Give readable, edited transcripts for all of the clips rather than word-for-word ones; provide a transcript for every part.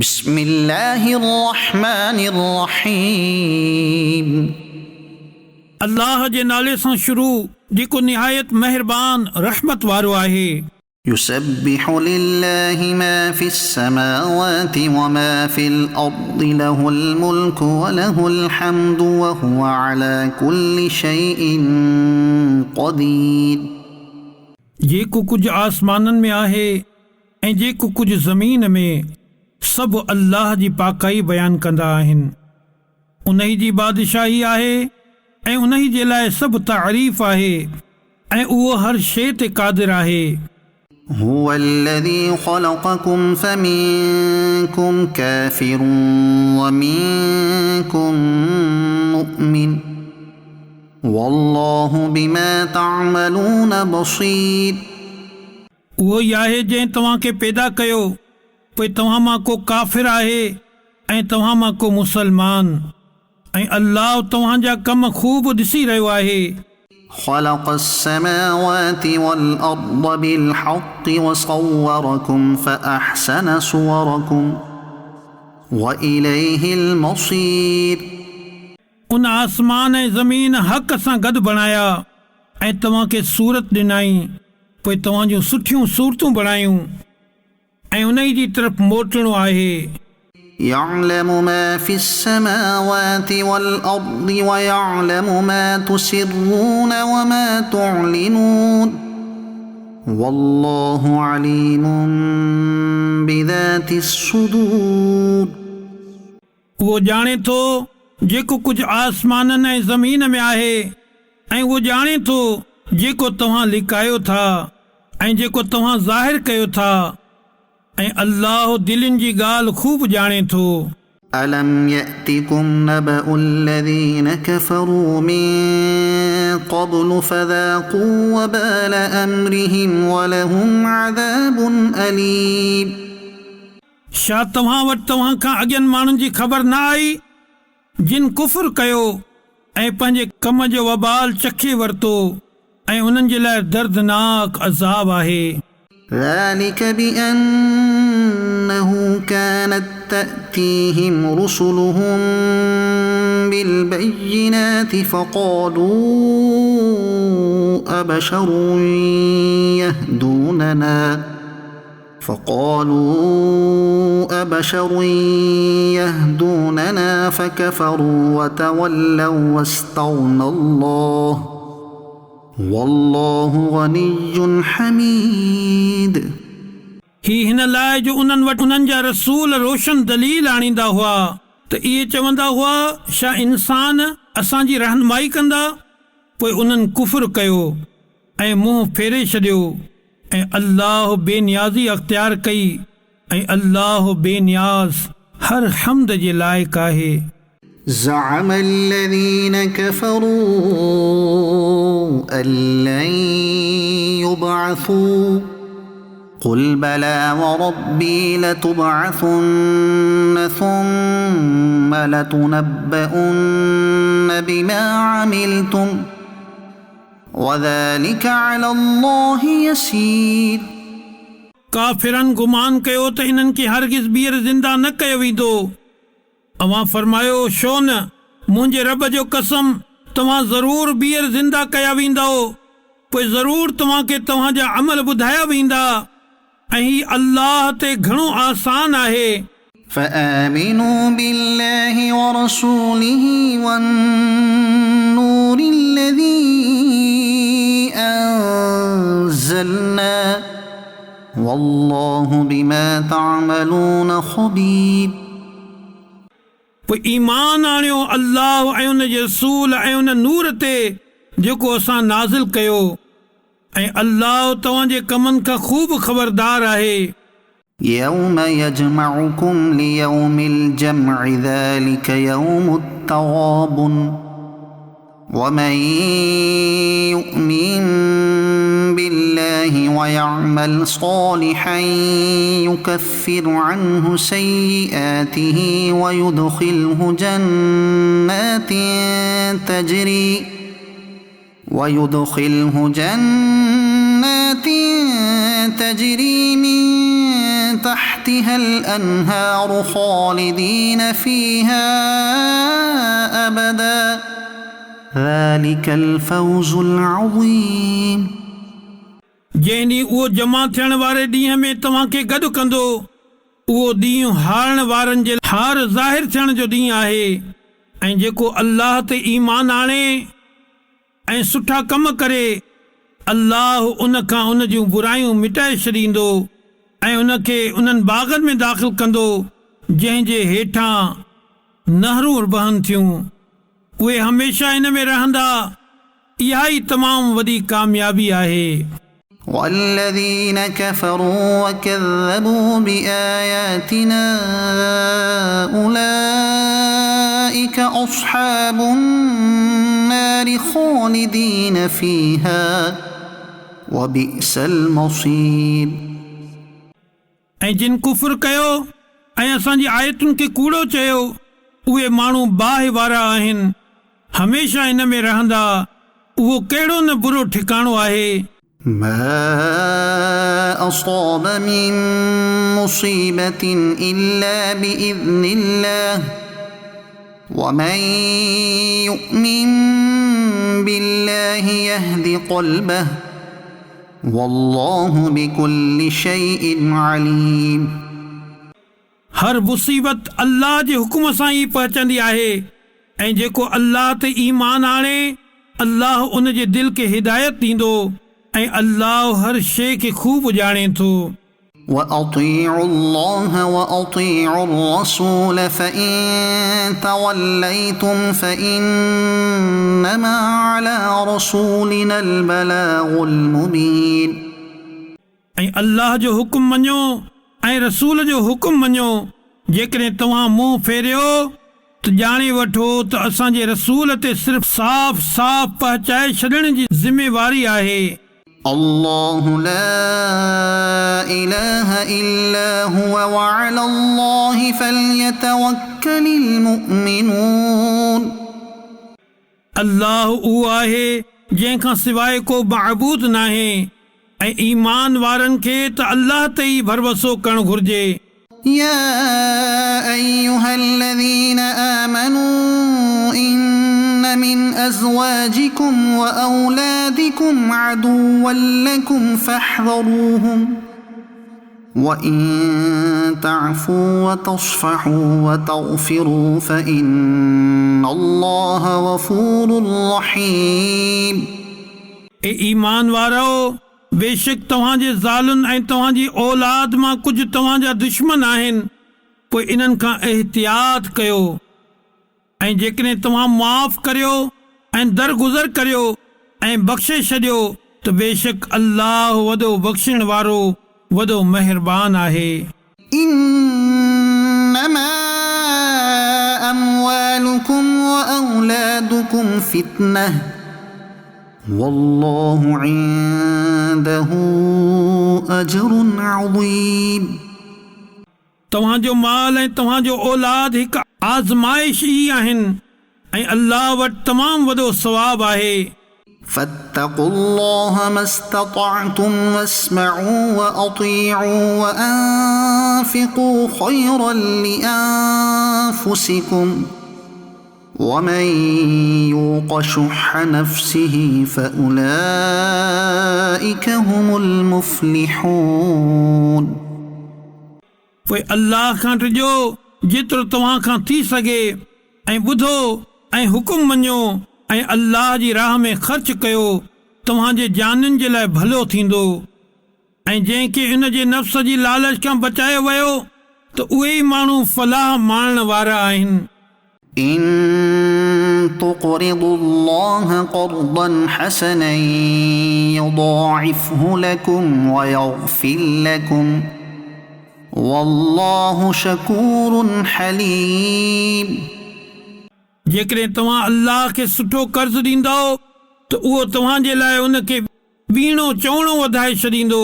بسم الله الرحمن الرحيم अल्लाह जे नाले सां शुरू जेको निहायत मेहरबान रहमत वारो आहे। يسبح لله ما في السماوات وما في الأرض له الملك وله الحمد وهو على كل شيء قدير। जेको कुझु आसमाननि में आहे ऐं जेको कुझु ज़मीन में सभु अल्लाह जी पाकाई बयानु कंदा आहिनि। उन्ही जी बादशाही आहे ऐं उन्ही जे लाइ सभु तारीफ़ आहे ऐं उहो हर शइ ते क़ादिर आहे। هو الذي خلقكم فمنكم كافر ومنكم مؤمن والله بما تعملون بصير। उहो ई आहे जंहिं तव्हांखे पैदा कयो, पोइ तव्हां मां को काफ़िर आहे ऐं तव्हां मां को मुसलमान, ऐं अल्लाह तव्हांजा कम खूब ॾिसी रहियो आहे। خلق السماوات والأرض بالحق وصوركم فأحسن صوركم وإليه المصير। उन आसमान ऐं ज़मीन हक़ सां गॾु बणाया ऐं तव्हांखे सूरत ॾिनाई, पोइ तव्हां जूं सुठियूं सूरतूं बणायूं ऐं उन जी तरफ़ मोटणो आहे। يعلم ما في السماوات والأرض ويعلم ما تسرون وما تعلنون والله عليم بذات الصدور। उहो ॼाणे थो जेको कुझु आसमाननि ऐं ज़मीन में आहे, ऐं उहो ॼाणे थो जेको तव्हां लिकायो था ऐं जेको तव्हां ज़ाहिर कयो था, ऐं अल्लाह दिलनि जी ॻाल्हि खूब ॼाणे थो। ألم يأتكم نبأ الذين كفروا من قبل فذاقوا وبال أمرهم ولهم عذاب أليم। छा तव्हां वटि तव्हां खां अॻियनि माण्हुनि जी ख़बर न आई जिन कुफ़ुर कयो ऐं पंहिंजे कम जो वबाल चखे वरितो, ऐं उन्हनि जे लाइ दर्दनाक अज़ाब आहे। ذلك بأنه كانت تأتيهم رسلهم بالبينات فقالوا أبشر يهدوننا فكفروا وتولوا واستغنى الله والله غني حميد। ही हिन लाइ जो उन्हनि वटि उन्हनि जा रसूल रोशन दलील आणींदा हुआ त इहे चवंदा हुआ छा इंसान असांजी रहनुमाई कंदा, पोइ उन्हनि कुफ़ुर कयो ऐं मुंहुं फेरे छॾियो ऐं अल्लाह बेनियाज़ी अख़्तियार कई, ऐं अल्लाह बेनियाज़ हर हम्द जे लाइक़ आहे। زعم الذين كفروا أن لن يبعثوا قل بلى وربي لتبعثن ثم لتنبؤن بما عملتم وذلك على الله يسير। काफ़िरनि गुमान कयो त इन्हनि खे हरगिज़ ॿीहर ज़िंदा न कयो वेंदो। अवां फरमायो छो न, मुंहिंजे रब जो कसम तव्हां ज़रूर ॿीहर ज़िंदा कया वेंदो, पोइ ज़रूर तव्हांखे तव्हांजा अमल ॿुधाया वेंदा, ऐं ही अल्लाह ते घणो आसान आहे। فآمنوا بالله ورسوله والنور الذي أنزلنا والله بما تعملون خبير। पोइ ईमान आणियो अल्लाह ऐं उन जे रसूल ऐं उन नूर ते जेको असां नाज़िल कयो, ऐं अल्लाह तव्हांजे कमनि खां खूब ख़बरदार आहे। يوم يجمعكم ليوم الجمع ذلك يوم التغابن ومن يؤمن بالله ويعمل صالحا يكفر عنه سيئاته ويدخله جنات تجري من تحتها الأنهار خالدين فيها أبدا ذلك الفوز العظيم. जंहिं ॾींहुं उहो जमा थियण वारे ॾींहं में तव्हांखे गॾु कंदो, उहो ॾींहुं हारण वारनि जे हार ज़ाहिर थियण जो ॾींहुं आहे। ऐं जेको अल्लाह ते ईमान आणे ऐं सुठा कम करे, अल्लाह उन खां उन जूं बुरायूं मिटाए छॾींदो ऐं उनखे उन्हनि बाग़नि में दाख़िल कंदो जंहिंजे हेठां नहरूं बहनि थियूं। उहे हमेशह इन में रहंदा। इहा ई तमामु वॾी कामयाबी आहे। والذين كفروا وكذبوا بآياتنا أولئك أصحاب النار خالدين فيها وبئس المصير. ऐं जिन कुफर कयो ऐं असांजी आयतुनि खे कूड़ो चयो, उहे माण्हू बाहि वारा आहिनि, हमेशह इन में रहंदा। उहो कहिड़ो न बुरो ठिकाणो आहे। ما أصاب من مصيبة إلا بإذن الله ومن يؤمن بالله يهد قلبه والله بكل شيء عليم. हर मुसीबत अल्लाह जे हुकुम सां ई पहुचंदी आहे ऐं जेको अल्लाह ते ईमान आणे, अल्लाह उन जे दिल खे हिदायत ॾींदो ऐं अल्लाह हर शइ खे खूब ॼाणे थो। وأطيعوا الله وأطيعوا الرسول فإن توليتم فإنما على رسولنا البلاغ المبين. ऐं अल्लाह जो हुकुम मञो ऐं रसूल जो हुकुम मञो। जेकॾहिं तव्हां मुंहुं फेरियो त ॼाणे वठो त असांजे रसूल ते सिर्फ़ साफ़ साफ़ पहुचाए छॾण जी ज़िमेवारी आहे। الله لا إله إلا هو وعلى الله فليتوكل المؤمنون. अल्लाह उहो आहे जंहिंखां सवाइ को मअबूद नाहे ऐं ईमान वारनि खे त अल्लाह ते ई भरवसो करणु घुर्जे। يا أيها الذين آمنوا إن من أزواجكم وأولادكم عدوا لكم فاحذروهم وإن تعفوا وتصفحوا وتغفروا فإن الله غفور رحيم. ए ईमान वारो, बेशक तव्हांजे ज़ालुनि ऐं तव्हांजी औलाद मां कुझु तव्हांजा दुश्मन आहिनि, पोइ इन्हनि खां एहतियात कयो। ऐं जेकॾहिं तव्हां माफ़ करियो ऐं दरगुज़र करियो ऐं बख़्शे छॾियो त बेशक अल्लाह वॾो बख़्शण वारो, वॾो महिरबान आहे। إنما أموالكم وأولادكم فتنة والله عنده أجر عظيم. तव्हांजो माल ऐं तव्हांजो औलाद हिकु आज़माइश ई आहिनि ऐं अल्लाह वटि तमामु वॾो सवाबु आहे। فاتقوا الله ما استطعتم واسمعوا وأطيعوا وأنفقوا خيرا لأنفسكم ومن يوق شح نفسه فأولئك هم المفلحون. पोइ अल्लाह खां टिजो जेतिरो तव्हां खां थी सघे ऐं ॿुधो ऐं हुकुम मञो ऐं अल्लाह जी राह में ख़र्च कयो, तव्हांजे जाननि जे लाइ भलो थींदो। ऐं जंहिंखे इन जे नफ़्स जी लालच खां बचायो वियो त उहे ई माण्हू फलाह माणण वारा आहिनि। إن تقرضوا الله قرضا حسنا يضاعفه لكم ويغفر لكم والله شكور حليم. जेकॾहिं तव्हां अल्लाह खे सुठो कर्ज़ ॾींदो त उहो तव्हांजे लाइ उनखे ॿीणो चवणो वधाए छॾींदो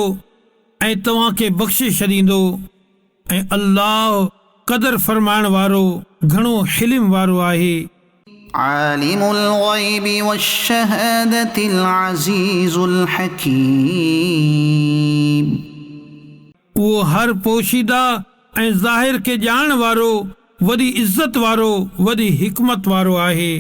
ऐं तव्हांखे बख़्शे छॾींदो। ऐं अल्लाह क़दर फरमाइण वारो, घणो हिल्म वारो आहे। عالم الغيب والشهادة العزيز الحكيم. उहो हर पोशीदा ऐं ज़ाहिर खे ॼाणण वारो, वॾी इज़त वारो, वॾी हिकमत वारो आहे।